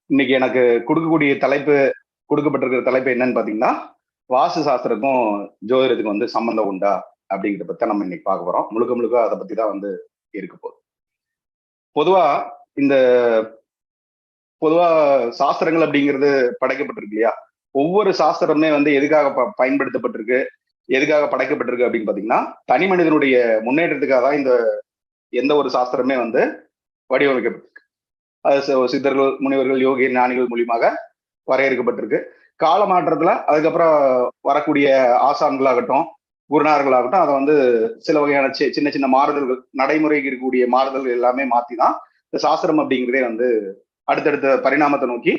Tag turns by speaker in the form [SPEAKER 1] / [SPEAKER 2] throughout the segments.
[SPEAKER 1] இன்னைக்கு எனக்கு கொடுக்கக்கூடிய தலைப்பு கொடுக்கப்பட்டிருக்கிற தலைப்பு என்னன்னு பாத்தீங்கன்னா, வாஸ்து சாஸ்திரத்துக்கும் ஜோதிடத்துக்கும் வந்து சம்பந்தம் உண்டா அப்படிங்கிறத பத்தி நம்ம இன்னைக்கு பார்க்க போறோம். முழுக்க முழுக்க அதை பத்தி தான் வந்து இருக்க போகுது. பொதுவா இந்த பொதுவா சாஸ்திரங்கள் அப்படிங்கிறது படைக்கப்பட்டிருக்கு இல்லையா? ஒவ்வொரு சாஸ்திரமே வந்து எதுக்காக பயன்படுத்தப்பட்டிருக்கு, எதுக்காக படைக்கப்பட்டிருக்கு அப்படின்னு பாத்தீங்கன்னா, தனி மனிதனுடைய முன்னேற்றத்துக்காக தான் இந்த எந்த ஒரு சாஸ்திரமே வந்து வடிவமைக்கப்பட்டிருக்கு. அது சித்தர்கள், முனிவர்கள், யோகி, ஞானிகள் மூலியமாக வரையறுக்கப்பட்டிருக்கு. கால மாற்றத்துல அதுக்கப்புறம் வரக்கூடிய ஆசான்களாகட்டும், குருநாதர்களாகட்டும், அதை வந்து சில வகையான சின்ன சின்ன மாறுதல்கள், நடைமுறைக்கு இருக்கக்கூடிய மாறுதல்கள் எல்லாமே மாத்தி தான் இந்த சாஸ்திரம் அப்படிங்கிறதே வந்து அடுத்தடுத்த பரிணாமத்தை நோக்கி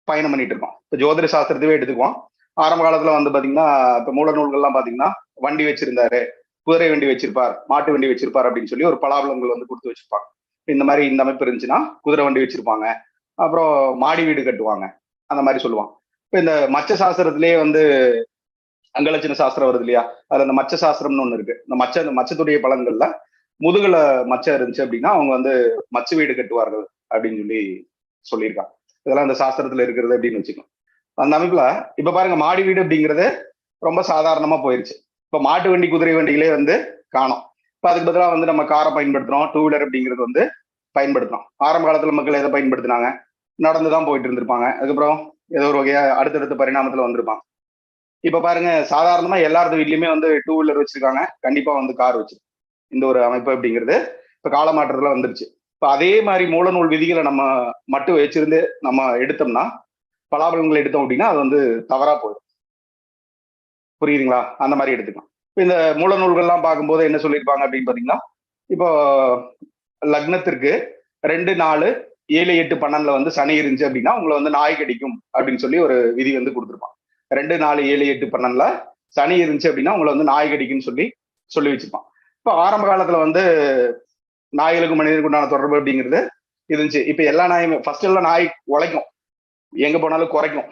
[SPEAKER 1] பயணம் பண்ணிட்டு இருக்கோம். இப்ப ஜோதிட சாஸ்திரத்தையே எடுத்துக்குவோம். ஆரம்ப காலத்துல வந்து பாத்தீங்கன்னா, இப்ப மூல நூல்கள்லாம் பாத்தீங்கன்னா, வண்டி வச்சிருந்தாரு, குதிரை வண்டி வச்சிருப்பார், மாட்டு வண்டி வச்சிருப்பார் அப்படின்னு சொல்லி ஒரு பலாபலங்கள் வந்து கொடுத்து வச்சிருப்பாங்க. இந்த மாதிரி இந்த அமைப்பு இருந்துச்சுன்னா குதிரை வண்டி வச்சிருப்பாங்க, அப்புறம் மாடி வீடு கட்டுவாங்க, அந்த மாதிரி சொல்லுவாங்க. இப்ப இந்த மச்ச சாஸ்திரத்திலேயே வந்து அங்கலட்சண சாஸ்திரம் வருது இல்லையா? அதுல இந்த மச்ச சாஸ்திரம்னு ஒண்ணு இருக்கு. இந்த மச்சத்துடைய பலன்கள்ல முதுகுல மச்சம் இருந்துச்சு அப்படின்னா அவங்க வந்து மச்ச வீடு கட்டுவார்கள் அப்படின்னு சொல்லி சொல்லியிருக்காங்க. இதெல்லாம் இந்த சாஸ்திரத்துல இருக்கிறது அப்படின்னு வச்சுக்கோங்க. அந்த அமைப்புல இப்ப பாருங்க, மாடி வீடு அப்படிங்கிறது ரொம்ப சாதாரணமா போயிருச்சு. இப்ப மாட்டு வண்டி, குதிரை வண்டிகளே வந்து காணோம். இப்ப அதுக்கு பதிலாக வந்து நம்ம காரை பயன்படுத்துறோம், டூ வீலர் அப்படிங்கிறது வந்து பயன்படுத்துறோம். ஆரம்ப காலத்துல மக்கள் எதை பயன்படுத்தினாங்க? நடந்துதான் போயிட்டு இருந்திருப்பாங்க. அதுக்கப்புறம் ஏதோ ஒரு வகையா அடுத்தடுத்த பரிணாமத்துல வந்திருப்பாங்க. இப்ப பாருங்க, சாதாரணமா எல்லாரது வீட்லயுமே வந்து டூ வீலர் வச்சிருக்காங்க, கண்டிப்பா வந்து கார் வச்சு இந்த ஒரு அமைப்பு அப்படிங்கிறது இப்ப கால மாற்றத்துல வந்துருச்சு. இப்ப அதே மாதிரி மூலநூல் விதிகளை நம்ம மட்டும் வச்சிருந்து நம்ம எடுத்தோம்னா, பலாபலன்கள் எடுத்தோம் அப்படின்னா அது வந்து தவறா போயிடும். புரியுதுங்களா? அந்த மாதிரி எடுத்துக்கலாம். இப்ப இந்த மூல நூல்கள்லாம் பார்க்கும்போது என்ன சொல்லியிருப்பாங்க அப்படின்னு பாத்தீங்கன்னா, இப்போ லக்னத்திற்கு 2, 4, 7, 8, 12 வந்து சனி இருந்துச்சு அப்படின்னா உங்களை வந்து நாய் கடிக்கும் அப்படின்னு சொல்லி ஒரு விதி வந்து கொடுத்துருப்பான். 2, 4, 7, 8, 12 சனி இருந்துச்சு அப்படின்னா உங்களை வந்து நாய் கடிக்கும்னு சொல்லி சொல்லி வச்சிருப்பான். இப்ப ஆரம்ப காலத்துல வந்து நாய்களுக்கும் மனிதனுக்கு உண்டான தொடர்பு அப்படிங்கிறது இருந்துச்சு. இப்ப எல்லா நாயுமே ஃபர்ஸ்ட் எல்லாம் நாய் உழைக்கும், எங்க போனாலும் குறைக்கும்.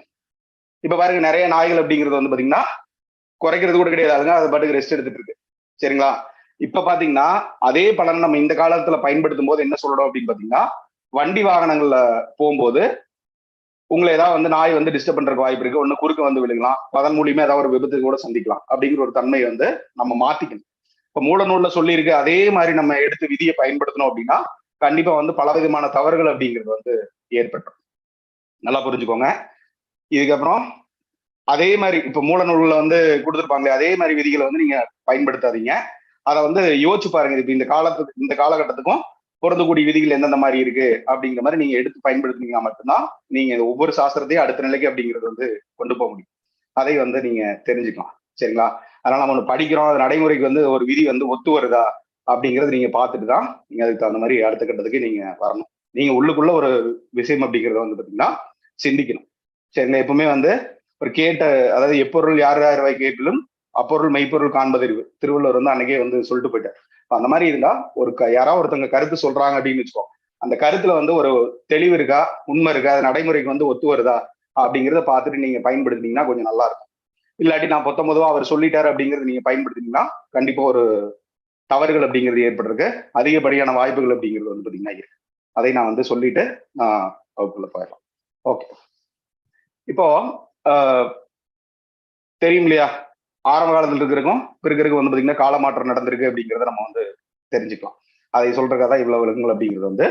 [SPEAKER 1] இப்ப பாருங்க, நிறைய நாய்கள் அப்படிங்கிறது வந்து பாத்தீங்கன்னா குறைக்கிறது கூட கிடையாது, அதுங்க அது பாட்டுக்கு ரெஸ்ட் எடுத்துட்டு இருக்கு. சரிங்களா? இப்ப பாத்தீங்கன்னா அதே பலன் நம்ம இந்த காலத்துல பயன்படுத்தும் போது என்ன சொல்றோம் அப்படின்னு பாத்தீங்கன்னா, வண்டி வாகனங்கள்ல போகும்போது உங்களை ஏதாவது வந்து நாய் வந்து டிஸ்டர்ப் பண்றதுக்கு வாய்ப்பு இருக்கு, ஒண்ணு குறுக்க வந்து விழுகலாம், அதன் மூலியமா ஏதாவது ஒரு விபத்து கூட சந்திக்கலாம் அப்படிங்கிற ஒரு தன்மை வந்து நம்ம மாத்திக்கணும். இப்ப மூல நூல்ல சொல்லி இருக்கு, அதே மாதிரி நம்ம எடுத்து விதியை பயன்படுத்தணும் அப்படின்னா கண்டிப்பா வந்து பல விதமான தவறுகள் அப்படிங்கிறது வந்து ஏற்பட்டுரும். நல்லா புரிஞ்சுக்கோங்க. இதுக்கப்புறம் அதே மாதிரி இப்ப மூல நூல்ல வந்து கொடுத்துருப்பாங்களே அதே மாதிரி விதிகளை வந்து நீங்க பயன்படுத்தாதீங்க. அதை வந்து யோசிச்சு பாருங்க. இப்ப இந்த காலகட்டத்துக்கும் பொருந்தக்கூடிய விதிகள் எந்தெந்த மாதிரி இருக்கு அப்படிங்கிற மாதிரி நீங்க எடுத்து பயன்படுத்தினீங்கன்னா மட்டும்தான் நீங்க ஒவ்வொரு சாஸ்திரத்தையும் அடுத்த நிலைக்கு அப்படிங்கிறது வந்து கொண்டு போக முடியும். அதை வந்து நீங்க தெரிஞ்சுக்கலாம். சரிங்களா? அதனால நம்ம ஒண்ணு படிக்கிறோம், அது நடைமுறைக்கு வந்து ஒரு விதி வந்து ஒத்து வருதா அப்படிங்கறது நீங்க பார்த்துட்டு தான் நீங்க அதுக்கு தகுந்த மாதிரி அடுத்த கட்டத்துக்கு நீங்க வரணும். நீங்க உள்ளுக்குள்ள ஒரு விஷயம் அப்படிங்கறத வந்து பாத்தீங்கன்னா சிந்திக்கணும். சரிங்களா? எப்பவுமே வந்து ஒரு கேட்ட, அதாவது எப்பொருள் யார் யார் கேட்டிலும் அப்பொருள் மெய்ப்பொருள் காண்பதறிவு, திருவள்ளுவர் வந்து அன்னைக்கே வந்து சொல்லிட்டு போயிட்டார். அந்த மாதிரி இருந்தா ஒரு யாராவது ஒருத்தவங்க கருத்து சொல்றாங்க அப்படின்னு வச்சுக்கோ, அந்த கருத்துல வந்து ஒரு தெளிவு இருக்கா, உண்மை இருக்கா, அது நடைமுறைக்கு வந்து ஒத்து வருதா அப்படிங்கிறத பார்த்துட்டு நீங்க பயன்படுத்தினீங்கன்னா கொஞ்சம் நல்லா இருக்கும். இல்லாட்டி நான் 19 அவர் சொல்லிட்டாரு அப்படிங்கறது நீங்க பயன்படுத்தினீங்கன்னா கண்டிப்பா ஒரு தவறுகள் அப்படிங்கிறது ஏற்படுறதுக்கு அதிகப்படியான வாய்ப்புகள் அப்படிங்கிறது வந்து பாத்தீங்கன்னா இருக்கு. அதை நான் வந்து சொல்லிட்டு நான் வகுப்புல போயிடலாம். ஓகே. இப்போ தெரியும் இல்லையா, ஆரம்ப காலத்துல இருக்கிறதுக்கும் இருக்கிறதுக்கு வந்து பாத்தீங்கன்னா காலமாற்றம் நடந்திருக்கு அப்படிங்கிறத நம்ம வந்து தெரிஞ்சுக்கலாம். அதை சொல்றதுக்காக தான் இவ்வளவு விளக்கங்கள் அப்படிங்கிறது வந்து